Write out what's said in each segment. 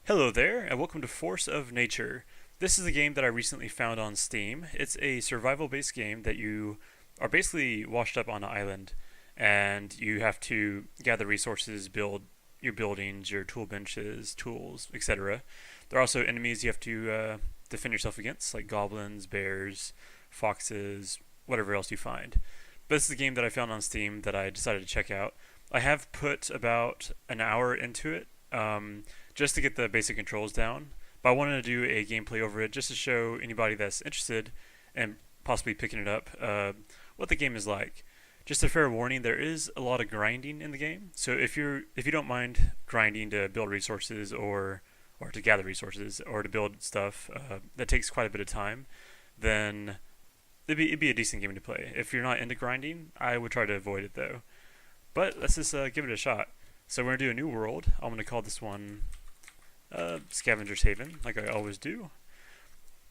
Hello there, and welcome to Force of Nature. This is a game that I recently found on Steam. It's a survival based game that you are basically washed up on an island, and you have to gather resources, build your buildings, your tool benches, tools, etc. There are also enemies you have to defend yourself against, like goblins, bears, foxes, whatever else you find. But this is a game that I found on Steam that I decided to check out. I have put about an hour into it. Just to get the basic controls down. But I wanted to do a gameplay over it just to show anybody that's interested and possibly picking it up what the game is like. Just a fair warning: there is a lot of grinding in the game. So if you don't mind grinding to build resources or to gather resources or to build stuff that takes quite a bit of time, then it'd be a decent game to play. If you're not into grinding, I would try to avoid it though. But let's just give it a shot. So we're gonna do a new world. I'm gonna call this one Scavenger's Haven, like I always do.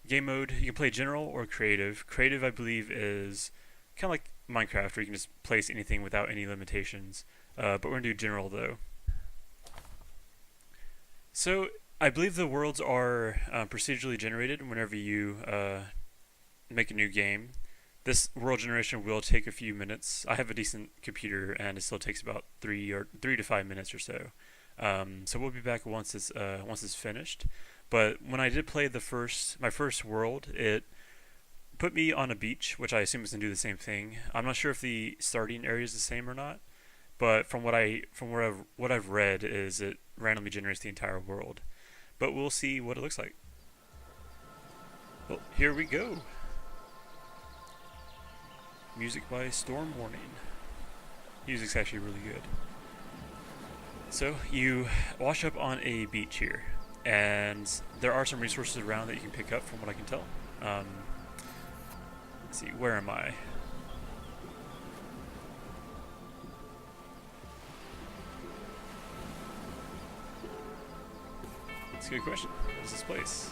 Game mode, you can play general or creative. Creative, I believe, is kind of like Minecraft, where you can just place anything without any limitations. But we're going to do general, though. So, I believe the worlds are procedurally generated whenever you make a new game. This world generation will take a few minutes. I have a decent computer, and it still takes about 3 to 5 minutes or so. So we'll be back once it's finished. But when I did play my first world, it put me on a beach, which I assume is gonna do the same thing. I'm not sure if the starting area is the same or not, but what I've read is it randomly generates the entire world. But we'll see what it looks like. Well, here we go. Music by Storm Warning. Music's actually really good. So you wash up on a beach here, and there are some resources around that you can pick up from what I can tell. Let's see, where am I? That's a good question. What is this place?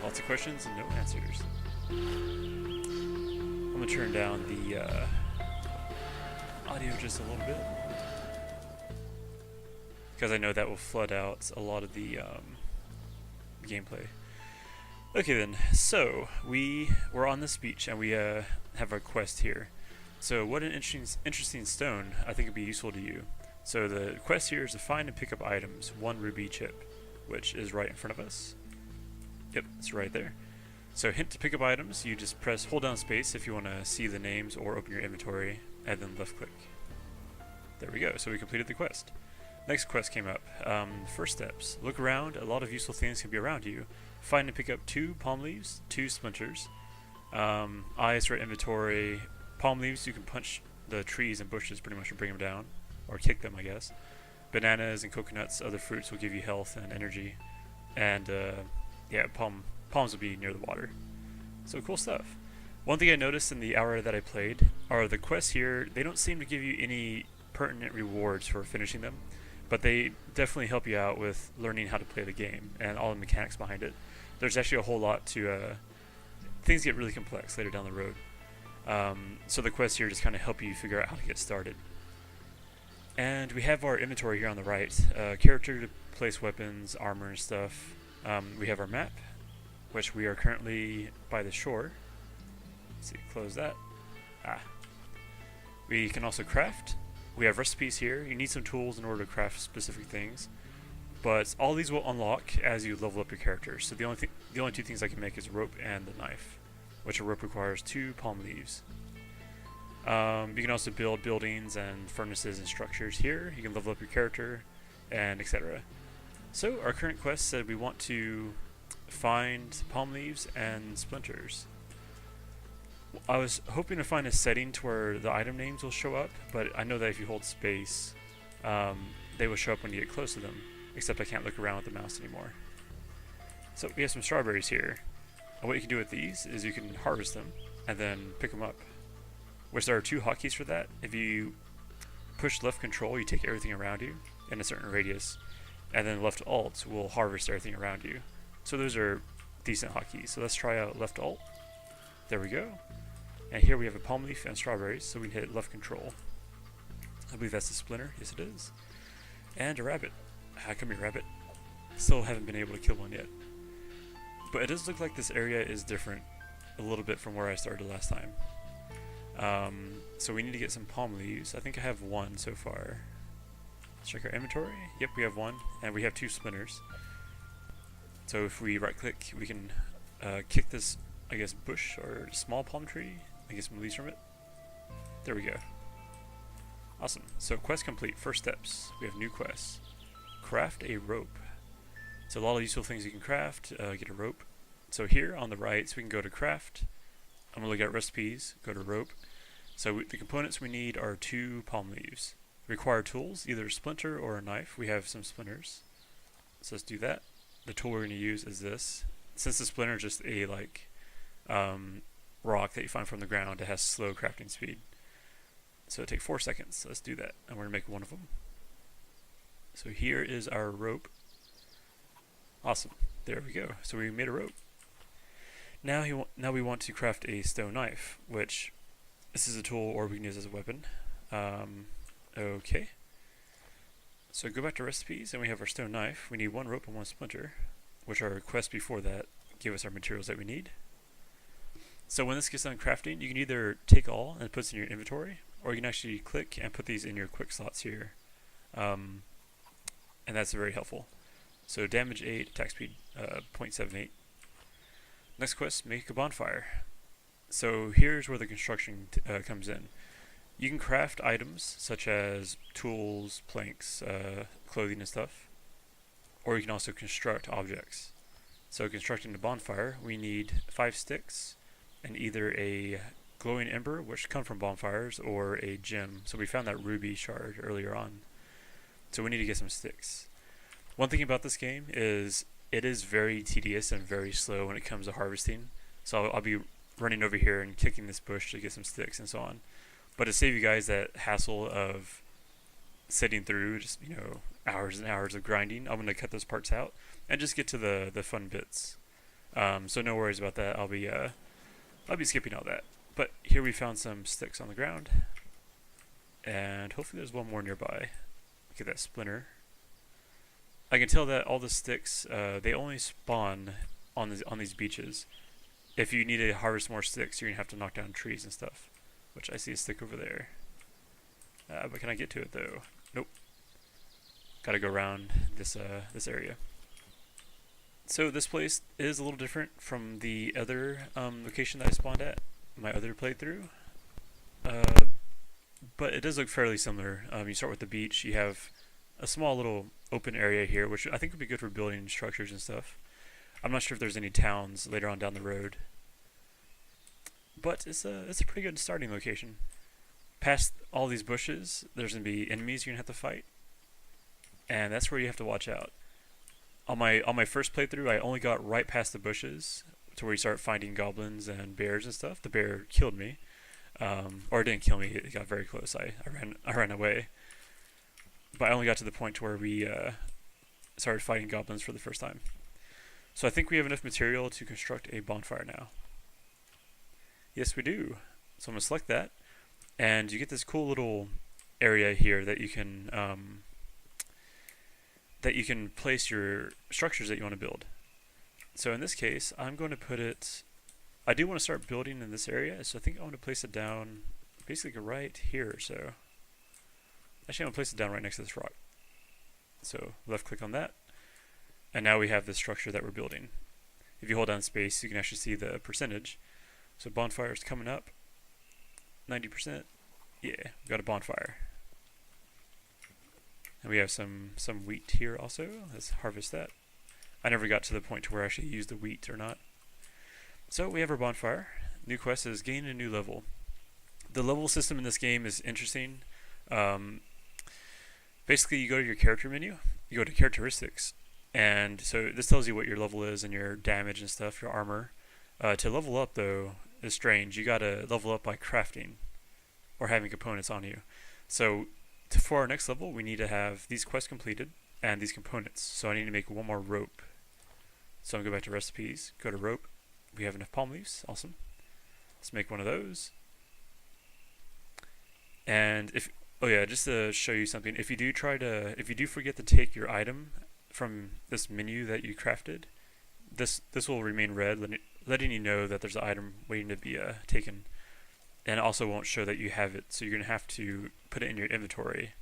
Lots of questions and no answers. I'm gonna turn down the audio just a little bit, because I know that will flood out a lot of the gameplay. Okay then, so we're on this beach and we have our quest here. So what an interesting stone I think would be useful to you. So the quest here is to find and pick up items, 1 ruby chip, which is right in front of us. Yep, it's right there. So hint to pick up items, you just hold down space if you want to see the names or open your inventory, and then left click. There we go, so we completed the quest. Next quest came up. First steps. Look around. A lot of useful things can be around you. Find and pick up 2 palm leaves, 2 splinters. Eyes for inventory. Palm leaves, you can punch the trees and bushes pretty much to bring them down. Or kick them, I guess. Bananas and coconuts, other fruits will give you health and energy. And, yeah, palms will be near the water. So cool stuff. One thing I noticed in the hour that I played are the quests here, they don't seem to give you any pertinent rewards for finishing them, but they definitely help you out with learning how to play the game and all the mechanics behind it. There's actually a whole lot to things get really complex later down the road. So the quests here just kind of help you figure out how to get started. And we have our inventory here on the right. Character to place weapons, armor, and stuff. We have our map, which we are currently by the shore. Let's see, close that. We can also craft. We have recipes here. You need some tools in order to craft specific things, but all these will unlock as you level up your character. So the only 2 things I can make is rope and the knife, which a rope requires 2 palm leaves. You can also build buildings and furnaces and structures here. You can level up your character, and etc. So our current quest said we want to find palm leaves and splinters. I was hoping to find a setting to where the item names will show up, but I know that if you hold space, they will show up when you get close to them, except I can't look around with the mouse anymore. So we have some strawberries here. And what you can do with these is you can harvest them and then pick them up, which there are 2 hotkeys for that. If you push left control, you take everything around you in a certain radius, and then left alt will harvest everything around you. So those are decent hotkeys. So let's try out left alt. There we go. And here we have a palm leaf and strawberries, so we can hit left control. I believe that's the splinter. Yes, it is. And a rabbit. Come here, rabbit. Still haven't been able to kill one yet. But it does look like this area is different a little bit from where I started last time. So we need to get some palm leaves. I think I have one so far. Let's check our inventory. Yep, we have one, and we have 2 splinters. So if we right click, we can kick this, I guess, bush or small palm tree and get some leaves from it. There we go. Awesome. So quest complete. First steps. We have new quests. Craft a rope. So a lot of useful things you can craft. Get a rope. So here on the right, so we can go to craft. I'm going to look at recipes. Go to rope. So the components we need are 2 palm leaves. Require tools, either a splinter or a knife. We have some splinters. So let's do that. The tool we're going to use is this. Since the splinter is just a rock that you find from the ground, it has slow crafting speed. So it'll take 4 seconds. So let's do that. And we're going to make one of them. So here is our rope. Awesome. There we go. So we made a rope. Now we want to craft a stone knife, which this is a tool or we can use as a weapon. Okay. So go back to recipes and we have our stone knife. We need 1 rope and 1 splinter, which our quest before that give us our materials that we need. So when this gets done crafting, you can either take all and put it in your inventory, or you can actually click and put these in your quick slots here. And that's very helpful. So damage 8, attack speed 0.78. Next quest, make a bonfire. So here's where the construction comes in. You can craft items such as tools, planks, clothing and stuff, or you can also construct objects. So constructing a bonfire, we need 5 sticks and either a glowing ember, which come from bonfires, or a gem. So we found that ruby shard earlier on. So we need to get some sticks. One thing about this game is it is very tedious and very slow when it comes to harvesting. So I'll be running over here and kicking this bush to get some sticks and so on. But to save you guys that hassle of sitting through just, hours and hours of grinding, I'm going to cut those parts out and just get to the fun bits. So no worries about that. I'll be skipping all that. But here we found some sticks on the ground. And hopefully there's one more nearby. Look at that splinter. I can tell that all the sticks, they only spawn on these beaches. If you need to harvest more sticks, you're going to have to knock down trees and stuff. Which I see a stick over there. But can I get to it though? Nope. Gotta go around this area. So this place is a little different from the other location that I spawned at, my other playthrough. But it does look fairly similar. You start with the beach, you have a small little open area here, which I think would be good for building structures and stuff. I'm not sure if there's any towns later on down the road. But it's a pretty good starting location. Past all these bushes, there's going to be enemies you're going to have to fight. And that's where you have to watch out. On my first playthrough, I only got right past the bushes to where you start finding goblins and bears and stuff. The bear killed me. Or it didn't kill me, it got very close. I ran away. But I only got to the point where we started fighting goblins for the first time. So I think we have enough material to construct a bonfire now. Yes, we do. So I'm going to select that. And you get this cool little area here that you can place your structures that you want to build. So in this case, I'm going to put it... I do want to start building in this area, so I think I want to place it down basically right here or so. Actually, I'm going to place it down right next to this rock. So left click on that. And now we have the structure that we're building. If you hold down space, you can actually see the percentage. So bonfire is coming up. 90%. Yeah, we got a bonfire. And we have some wheat here also. Let's harvest that. I never got to the point to where I actually used the wheat or not. So we have our bonfire. New quest is gain a new level. The level system in this game is interesting. Basically, you go to your character menu, you go to characteristics, and so this tells you what your level is and your damage and stuff, your armor. To level up, though, is strange. You gotta level up by crafting or having components on you. So for our next level, we need to have these quests completed and these components. So I need to make one more rope. So I'm going to go back to recipes, go to rope. We have enough palm leaves. Awesome. Let's make one of those. And just to show you something, if you do forget to take your item from this menu that you crafted, this will remain red, letting you know that there's an item waiting to be taken, and it also won't show that you have it. So you're gonna have to put it in your inventory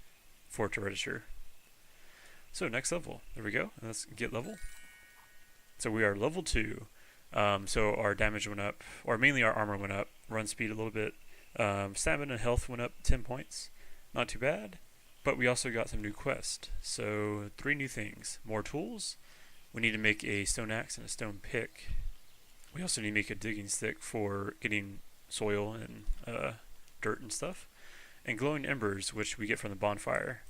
for it to register. So next level, there we go. Let's get level. So we are level 2. So our damage went up, or mainly our armor went up. Run speed a little bit. Stamina and health went up 10 points. Not too bad. But we also got some new quests. So 3 new things. More tools. We need to make a stone axe and a stone pick. We also need to make a digging stick for getting soil and dirt and stuff. And glowing embers, which we get from the bonfire.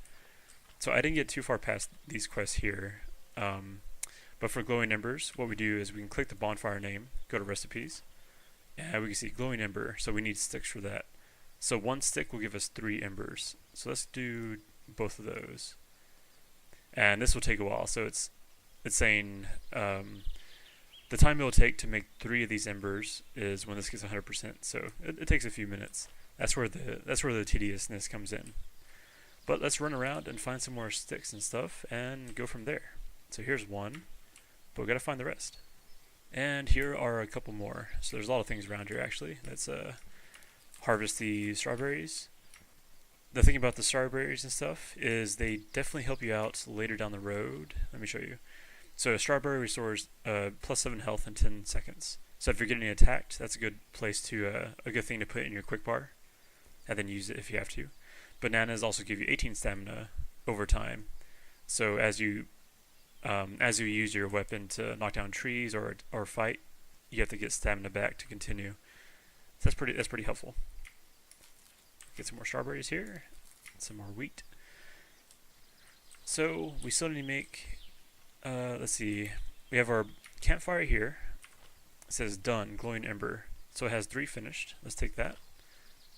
So I didn't get too far past these quests here. But for glowing embers, what we do is we can click the bonfire name, go to recipes, and we can see glowing ember, so we need sticks for that. So 1 stick will give us 3 embers. So let's do both of those. And this will take a while, so it's saying the time it will take to make 3 of these embers is when this gets 100%, so it takes a few minutes. That's where the tediousness comes in. But let's run around and find some more sticks and stuff and go from there. So here's 1. But we gotta find the rest. And here are a couple more. So there's a lot of things around here actually. Let's harvest the strawberries. The thing about the strawberries and stuff is they definitely help you out later down the road. Let me show you. So a strawberry restores plus 7 health in 10 seconds. So if you're getting attacked, that's a good place to a good thing to put in your quick bar, and then use it if you have to. Bananas also give you 18 stamina over time. So as you use your weapon to knock down trees or fight, you have to get stamina back to continue. So that's pretty helpful. Get some more strawberries here, some more wheat. So we still need to make. Let's see. We have our campfire here. It says done, glowing ember. So it has 3 finished. Let's take that.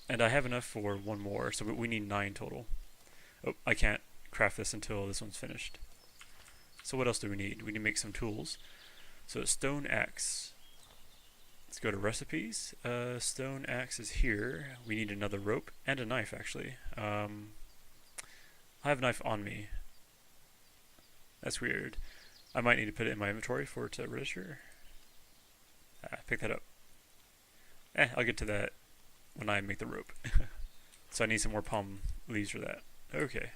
And I have enough for 1 more, so we need 9 total. Oh, I can't craft this until this one's finished. So what else do we need? We need to make some tools. So a stone axe. Let's go to recipes. Stone axe is here. We need another rope and a knife actually. I have a knife on me. That's weird. I might need to put it in my inventory for it to register. Pick that up. I'll get to that when I make the rope. So I need some more palm leaves for that. Okay.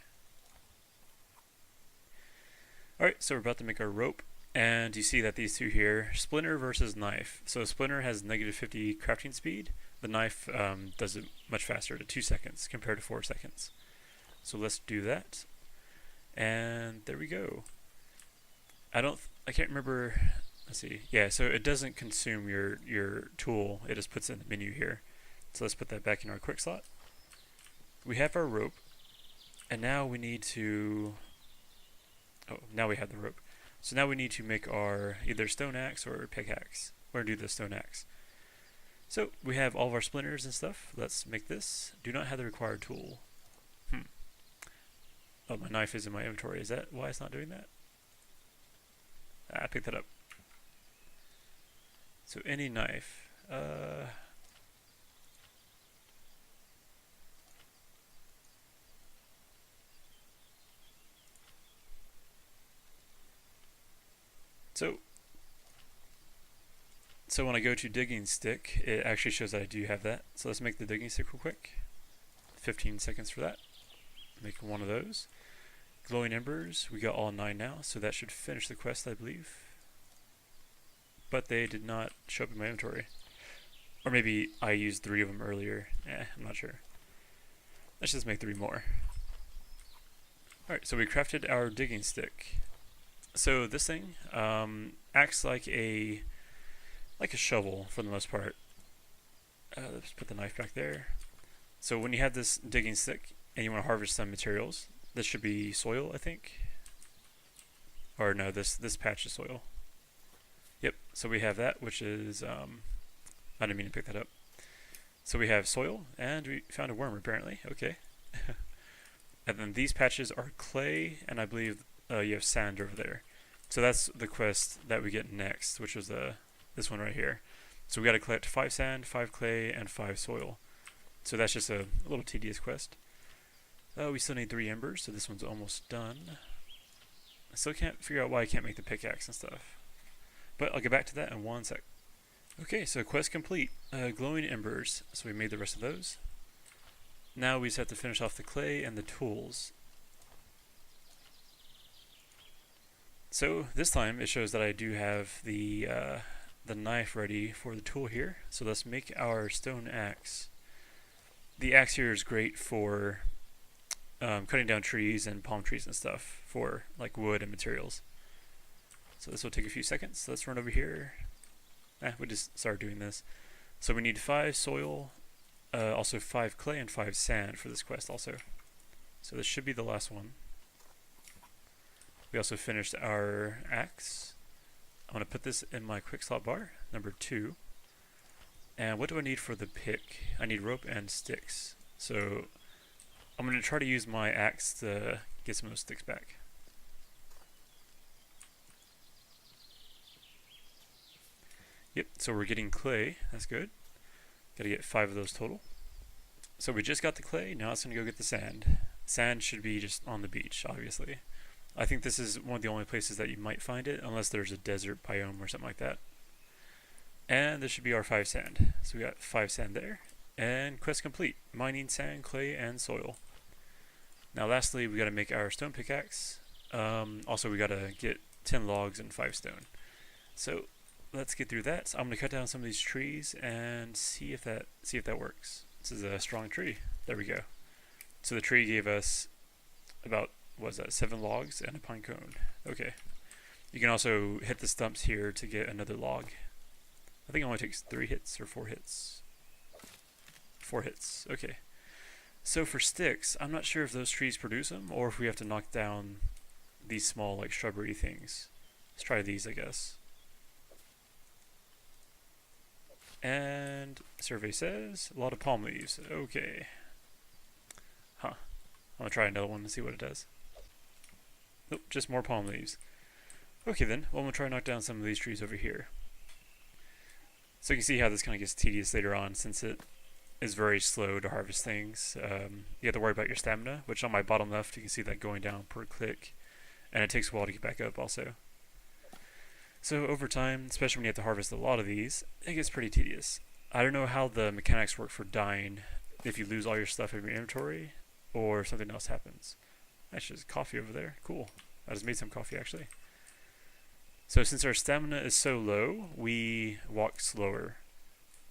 Alright, so we're about to make our rope, and you see that these two here, splinter versus knife. So splinter has negative 50 crafting speed. The knife does it much faster, to 2 seconds compared to 4 seconds. So let's do that. And there we go. I can't remember, let's see. Yeah, so it doesn't consume your tool, it just puts it in the menu here. So let's put that back in our quick slot. We have our rope, and now we need to, now we have the rope. So now we need to make our either stone axe or pickaxe. We're going to do the stone axe. So we have all of our splinters and stuff. Let's make this. Do not have the required tool. Oh, my knife is in my inventory. Is that why it's not doing that? I picked that up. So any knife. So when I go to digging stick, it actually shows that I do have that. So let's make the digging stick real quick. 15 seconds for that. Make one of those. Glowing embers, we got all 9 now, so that should finish the quest, I believe. But they did not show up in my inventory. Or maybe I used 3 of them earlier. I'm not sure. Let's just make 3 more. Alright, so we crafted our digging stick. So this thing acts like a shovel for the most part. Let's put the knife back there. So when you have this digging stick and you want to harvest some materials, this should be soil, I think. Or no, this patch is soil. Yep, so we have that, which is, I didn't mean to pick that up. So we have soil, and we found a worm apparently, okay. And then these patches are clay, and I believe you have sand over there. So that's the quest that we get next, which was this one right here. So we got to collect 5 sand, 5 clay, and 5 soil. So that's just a little tedious quest. We still need 3 embers, so this one's almost done. I still can't figure out why I can't make the pickaxe and stuff. But I'll get back to that in one sec. Okay, so quest complete. Glowing embers. So we made the rest of those. Now we just have to finish off the clay and the tools. So this time it shows that I do have the knife ready for the tool here. So let's make our stone axe. The axe here is great for cutting down trees and palm trees and stuff for like wood and materials. So this will take a few seconds. So let's run over here. We just started doing this. So we need 5 soil, also 5 clay and 5 sand for this quest also. So this should be the last one. We also finished our axe. I'm going to put this in my quick slot bar, number 2. And what do I need for the pick? I need rope and sticks. So I'm going to try to use my axe to get some of those sticks back. Yep, so we're getting clay. That's good. Gotta get 5 of those total. So we just got the clay, now it's going to go get the sand. Sand should be just on the beach, obviously. I think this is one of the only places that you might find it, unless there's a desert biome or something like that. And this should be our 5 sand. So we got 5 sand there. And quest complete. Mining sand, clay, and soil. Now lastly, we gotta make our stone pickaxe. Also, we gotta get 10 logs and 5 stone. So let's get through that. So I'm gonna cut down some of these trees and see if that works. This is a strong tree. There we go. So the tree gave us about, what was that, 7 logs and a pine cone. Okay. You can also hit the stumps here to get another log. I think it only takes 3 hits or 4 hits. 4 hits. Okay. So for sticks, I'm not sure if those trees produce them or if we have to knock down these small like shrubbery things. Let's try these, I guess. And survey says a lot of palm leaves. Okay. Huh. I'm gonna try another one and see what it does. Nope, just more palm leaves. Okay then, well I'm gonna try to knock down some of these trees over here. So you can see how this kind of gets tedious later on since it is very slow to harvest things. You have to worry about your stamina, which on my bottom left you can see that going down per click. And it takes a while to get back up also. So over time, especially when you have to harvest a lot of these, it gets pretty tedious. I don't know how the mechanics work for dying if you lose all your stuff in your inventory or something else happens. Actually, there's coffee over there. Cool. I just made some coffee actually. So since our stamina is so low, we walk slower.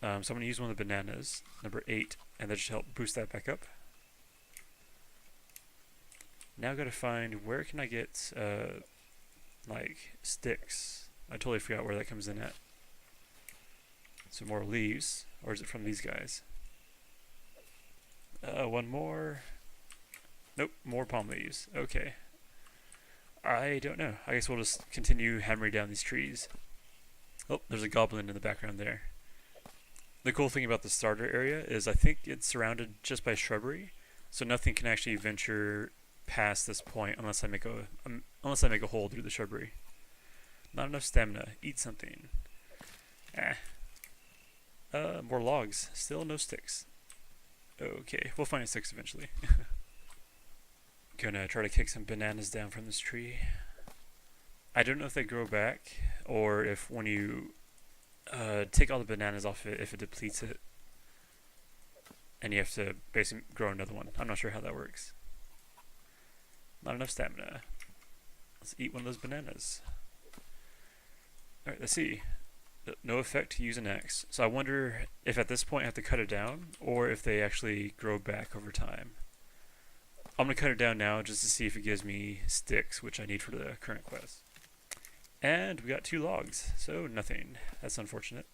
So I'm going to use one of the bananas, number 8, and that should help boost that back up. Now I've got to find where can I get like sticks. I totally forgot where that comes in at. Some more leaves, or is it from these guys? One more. Nope, more palm leaves. Okay. I don't know. I guess we'll just continue hammering down these trees. Oh, there's a goblin in the background there. The cool thing about the starter area is I think it's surrounded just by shrubbery, so nothing can actually venture past this point unless I make a hole through the shrubbery. Not enough stamina. Eat something. More logs. Still no sticks. Okay, we'll find sticks eventually. Gonna try to kick some bananas down from this tree. I don't know if they grow back or if when you take all the bananas off it, if it depletes it, and you have to basically grow another one. I'm not sure how that works. Not enough stamina. Let's eat one of those bananas. Alright, let's see. No effect to use an axe. So I wonder if at this point I have to cut it down, or if they actually grow back over time. I'm going to cut it down now just to see if it gives me sticks, which I need for the current quest. And we got 2 logs, so nothing. That's unfortunate.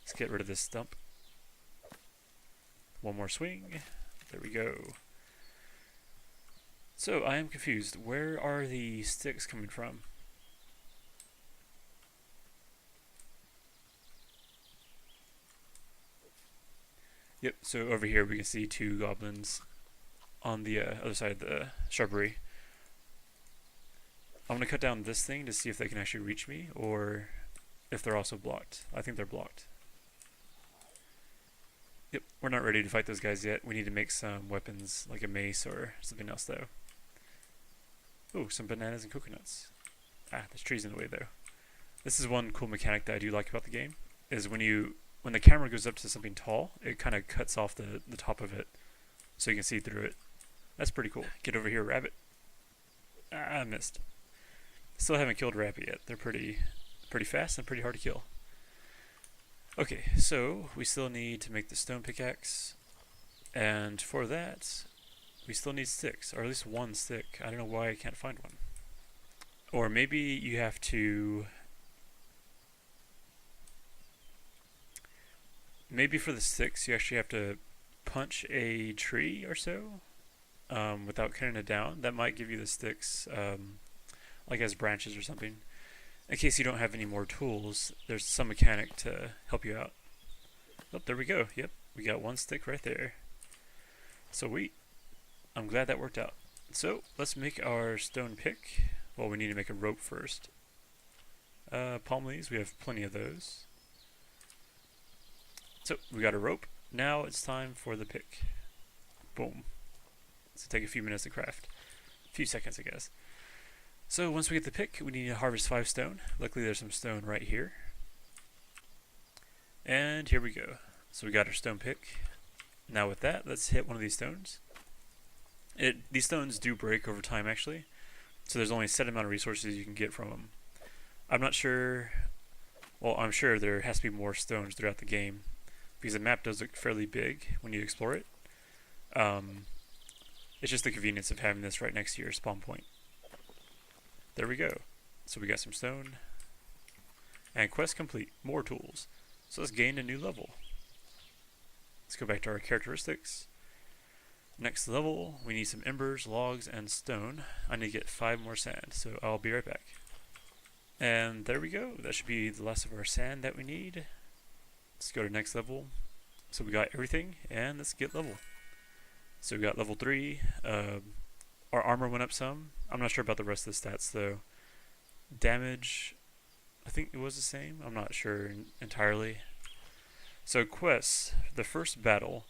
Let's get rid of this stump. One more swing. There we go. So I am confused. Where are the sticks coming from? Yep, so over here we can see 2 goblins on the other side of the shrubbery. I'm going to cut down this thing to see if they can actually reach me, or if they're also blocked. I think they're blocked. Yep, we're not ready to fight those guys yet. We need to make some weapons, like a mace or something else though. Oh, some bananas and coconuts. Ah, there's trees in the way though. This is one cool mechanic that I do like about the game, is when the camera goes up to something tall, it kind of cuts off the top of it, so you can see through it. That's pretty cool. Get over here, rabbit. Ah, I missed. Still haven't killed a rabbit yet. They're pretty fast and pretty hard to kill. Okay, so we still need to make the stone pickaxe, and for that, we still need sticks, or at least one stick. I don't know why I can't find one. Or maybe you have to... Maybe for the sticks, you actually have to punch a tree or so without cutting it down. That might give you the sticks like as branches or something. In case you don't have any more tools, there's some mechanic to help you out. Oh, there we go. Yep, we got one stick right there. Sweet. I'm glad that worked out. So, let's make our stone pick. Well, we need to make a rope first. Palm leaves, we have plenty of those. So, we got a rope. Now it's time for the pick. Boom. This will take a few minutes to craft. A few seconds, I guess. So once we get the pick, we need to harvest 5 stone. Luckily there's some stone right here. And here we go. So we got our stone pick. Now with that, let's hit one of these stones. These stones do break over time actually. So there's only a set amount of resources you can get from them. I'm not sure, well I'm sure there has to be more stones throughout the game, because the map does look fairly big when you explore it. It's just the convenience of having this right next to your spawn point. There we go. So we got some stone. And quest complete. More tools. So let's gain a new level. Let's go back to our characteristics. Next level, we need some embers, logs, and stone. I need to get 5 more sand, so I'll be right back. And there we go. That should be the last of our sand that we need. Let's go to next level. So we got everything, and let's get level. So we got level 3. Our armor went up some. I'm not sure about the rest of the stats though. Damage, I think it was the same. I'm not sure entirely. So quests, the first battle.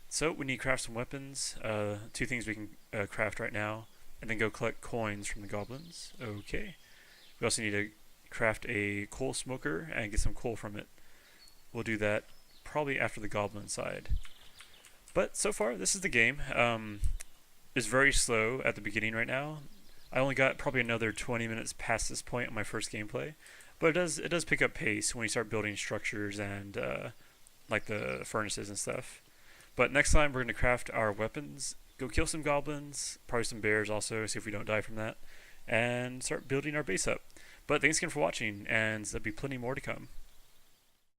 So we need to craft some weapons. 2 things we can craft right now, and then go collect coins from the goblins. Okay. We also need to craft a coal smoker and get some coal from it. We'll do that probably after the goblin side. But so far, this is the game. It's very slow at the beginning right now. I only got probably another 20 minutes past this point on my first gameplay, but it does pick up pace when you start building structures and like the furnaces and stuff. But next time we're going to craft our weapons, go kill some goblins, probably some bears also, see if we don't die from that, and start building our base up. But thanks again for watching, and there'll be plenty more to come.